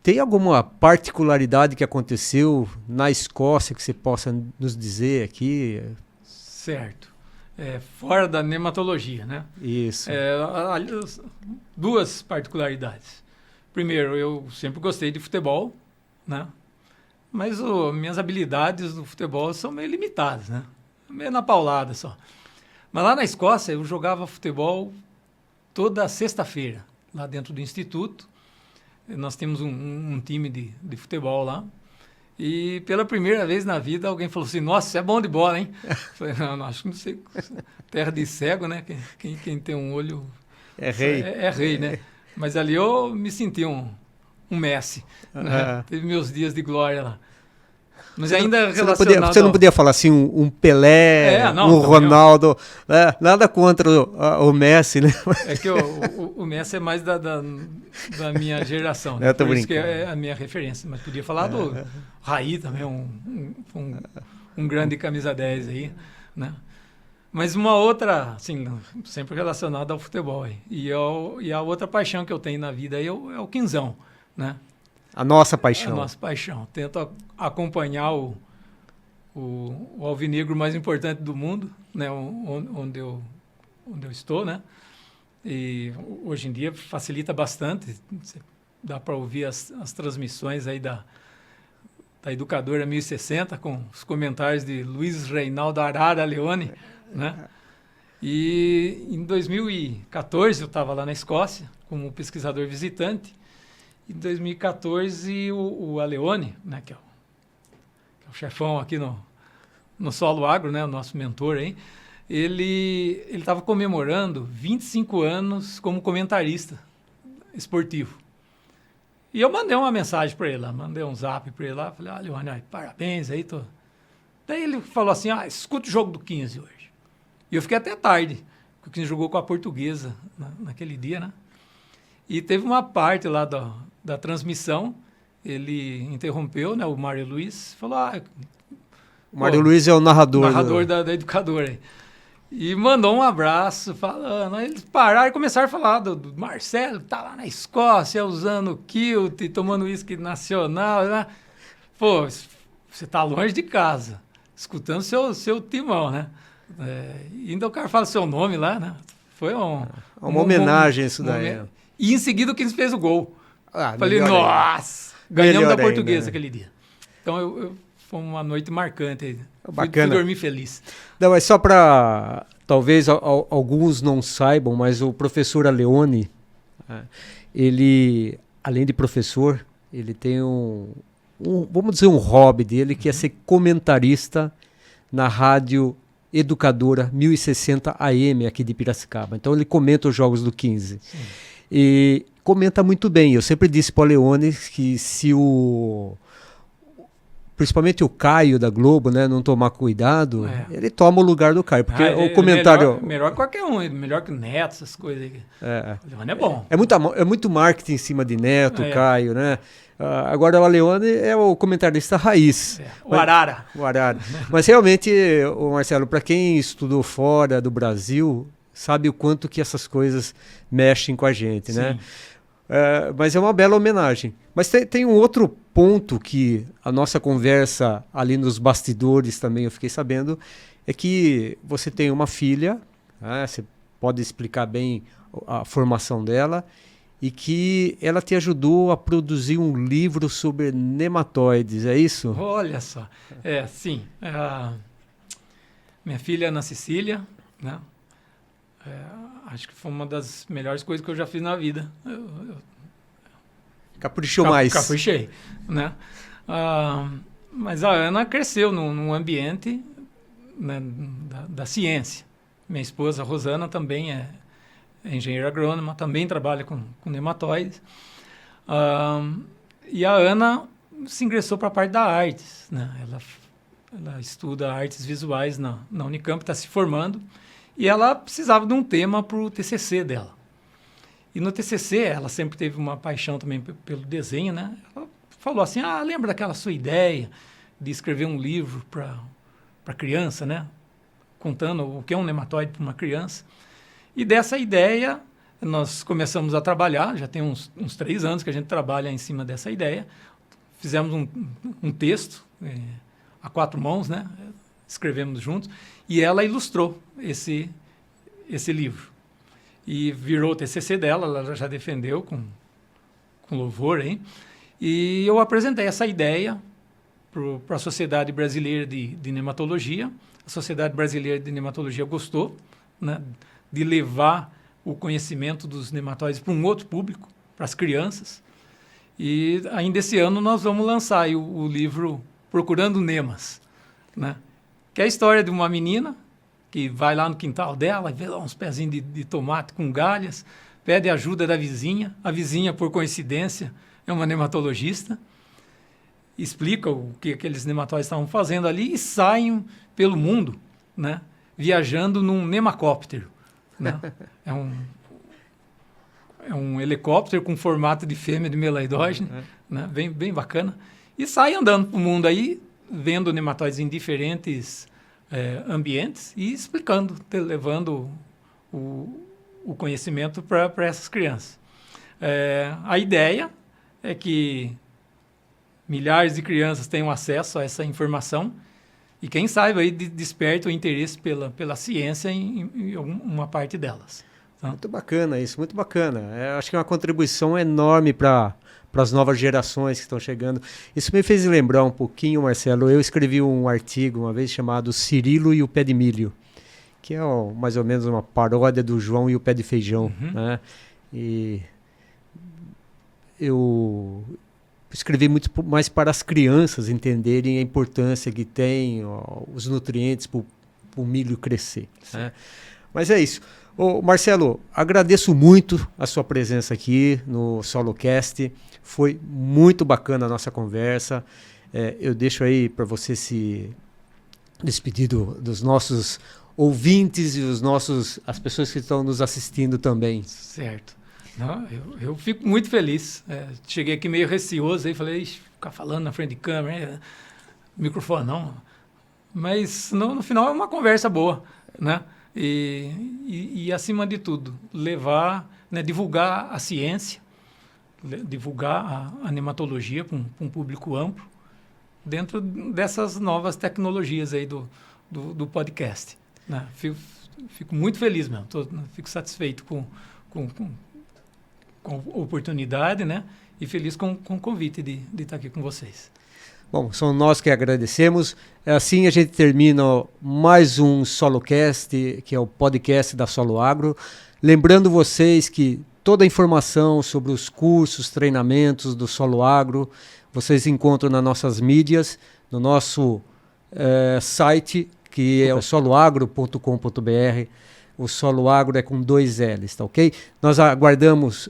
tem alguma particularidade que aconteceu na Escócia que você possa nos dizer aqui? Certo. Fora da nematologia, né? Isso. 2 particularidades. Primeiro, eu sempre gostei de futebol, né? Mas minhas habilidades no futebol são meio limitadas, né? Meio na paulada só. Mas lá na Escócia eu jogava futebol toda sexta-feira, lá dentro do instituto. Nós temos um time de futebol lá. E pela primeira vez na vida alguém falou assim, nossa, você é bom de bola, hein? Eu falei, não, acho que não sei. Terra de cego, né? Quem tem um olho... É rei. É rei, né? Mas ali eu me senti um Messi. Né? Teve meus dias de glória lá. Mas ainda relacionado... Você não podia falar assim, um Pelé, um Ronaldo, nada contra o Messi, né? É que o Messi é mais da minha geração, né? Por isso que é a minha referência. Mas podia falar do Raí também, um grande camisa 10 aí, né? Mas uma outra, assim, sempre relacionada ao futebol aí. E a outra paixão que eu tenho na vida aí é o quinzão, né? A nossa paixão. A nossa paixão. Tento acompanhar o alvinegro mais importante do mundo, né? Onde eu estou, né? E hoje em dia facilita bastante. Dá para ouvir as transmissões aí da Educadora 1060 com os comentários de Luiz Reinaldo Arara Leone, né? E em 2014 eu estava lá na Escócia como pesquisador visitante. Em 2014, o Aleone, né, que é o chefão aqui no Solo Agro, né, o nosso mentor aí, ele estava comemorando 25 anos como comentarista esportivo. E eu mandei uma mensagem para ele lá, mandei um zap para ele lá, falei, Aleone, parabéns aí, tô... Daí ele falou assim, escuta o jogo do 15 hoje. E eu fiquei até tarde, porque o 15 jogou com a Portuguesa naquele dia, né? E teve uma parte lá da transmissão, ele interrompeu, né, o Mário Luiz, falou... o Mário Luiz é o narrador. Da Educadora aí. E mandou um abraço, falando... Aí eles pararam e começaram a falar do Marcelo, que tá lá na Escócia, usando kilt, tomando uísque nacional, né? Pô, você tá longe de casa, escutando seu timão, né? E ainda o cara fala seu nome lá, né? Foi uma homenagem isso daí. E em seguida o 15 fez o gol. Falei, nossa! Ganhamos da Portuguesa aquele dia. Então, foi uma noite marcante. Bacana. Fui dormir feliz. Não, mas só para... Talvez alguns não saibam, mas o professor Aleone, ele, além de professor, ele tem vamos dizer, um hobby dele, que é ser comentarista na rádio Educadora 1060 AM aqui de Piracicaba. Então, ele comenta os jogos do 15. Sim. E comenta muito bem. Eu sempre disse para o Leone que se principalmente o Caio da Globo, né, não tomar cuidado, ele toma o lugar do Caio. Porque o comentário... Melhor que qualquer um, melhor que o Neto, essas coisas aí. O Leone é bom. É muito marketing em cima de Neto, Caio, né? Agora o Aleone é o comentarista raiz. O Arara. Mas realmente, Marcelo, para quem estudou fora do Brasil, sabe o quanto que essas coisas mexem com a gente, sim, né? Mas é uma bela homenagem. Mas tem um outro ponto que a nossa conversa ali nos bastidores também eu fiquei sabendo, é que você tem uma filha, né? Você pode explicar bem a formação dela, e que ela te ajudou a produzir um livro sobre nematóides, é isso? Olha só, sim. Minha filha Ana Cecília, né? Acho que foi uma das melhores coisas que eu já fiz na vida. Caprichou mais. Caprichei, né? Mas a Ana cresceu num ambiente, né, da ciência. Minha esposa, Rosana, também é engenheira agrônoma, também trabalha com nematóides. E a Ana se ingressou para a parte da artes, né? Ela estuda artes visuais na Unicamp, está se formando, e ela precisava de um tema para o TCC dela. E no TCC, ela sempre teve uma paixão também pelo desenho, né? Ela falou assim, lembra daquela sua ideia de escrever um livro para criança, né? Contando o que é um nematóide para uma criança. E dessa ideia, nós começamos a trabalhar, já tem uns 3 anos que a gente trabalha em cima dessa ideia. Fizemos um texto, a 4 mãos, né? Escrevemos juntos, e ela ilustrou esse livro. E virou o TCC dela, ela já defendeu com louvor, hein? E eu apresentei essa ideia para a Sociedade Brasileira de Nematologia. A Sociedade Brasileira de Nematologia gostou, né, de levar o conhecimento dos nematóides para um outro público, para as crianças. E ainda esse ano nós vamos lançar o livro Procurando Nemas, né? Que é a história de uma menina que vai lá no quintal dela, vê lá uns pezinhos de tomate com galhas, pede ajuda da vizinha. A vizinha, por coincidência, é uma nematologista, explica o que aqueles nematóides estavam fazendo ali e saem pelo mundo, né, viajando num nemacóptero, né? É um helicóptero com formato de fêmea de melaidógene, né? Bem bacana. E sai andando para o mundo aí, vendo nematóides em diferentes ambientes e explicando, levando o conhecimento para essas crianças. A ideia é que milhares de crianças tenham acesso a essa informação e quem sabe aí desperte o interesse pela ciência em uma parte delas. Tá? Muito bacana isso, muito bacana. Acho que é uma contribuição enorme para as novas gerações que estão chegando. Isso me fez lembrar um pouquinho, Marcelo. Eu escrevi um artigo uma vez chamado Cirilo e o Pé de Milho, que é mais ou menos uma paródia do João e o Pé de Feijão. Né? E eu escrevi muito mais para as crianças entenderem a importância que tem os nutrientes para o milho crescer. Né? Mas é isso. Marcelo, agradeço muito a sua presença aqui no SoloCast. Foi muito bacana a nossa conversa. Eu deixo aí para você se despedir dos nossos ouvintes e as pessoas que estão nos assistindo também. Certo. Não, eu fico muito feliz. Cheguei aqui meio receoso, aí falei, ficar falando na frente de câmera, microfone não. Mas no final é uma conversa boa, né? E acima de tudo, levar, né, divulgar a ciência, divulgar a nematologia para um público amplo, dentro dessas novas tecnologias aí do podcast. Né? Fico muito feliz mesmo, fico satisfeito com a oportunidade, né? E feliz com o convite de estar aqui com vocês. Bom, somos nós que agradecemos. Assim a gente termina mais um SoloCast, que é o podcast da Solo Agro. Lembrando vocês que toda a informação sobre os cursos, treinamentos do Solo Agro, vocês encontram nas nossas mídias, no nosso site, que é o soloagro.com.br. O Solo Agro é com 2 L's, tá ok? Nós aguardamos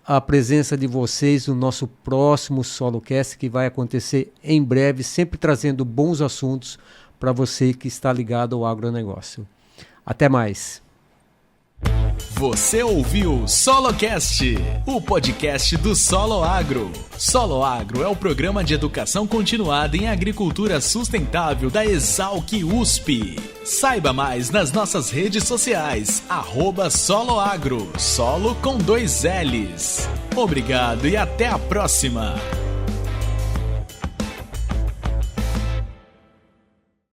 a presença de vocês no nosso próximo SoloCast, que vai acontecer em breve, sempre trazendo bons assuntos para você que está ligado ao agronegócio. Até mais. Você ouviu SoloCast, o podcast do Solo Agro. Solo Agro é o programa de educação continuada em agricultura sustentável da Exalc USP. Saiba mais nas nossas redes sociais, @soloagro, solo com 2 L's. Obrigado e até a próxima!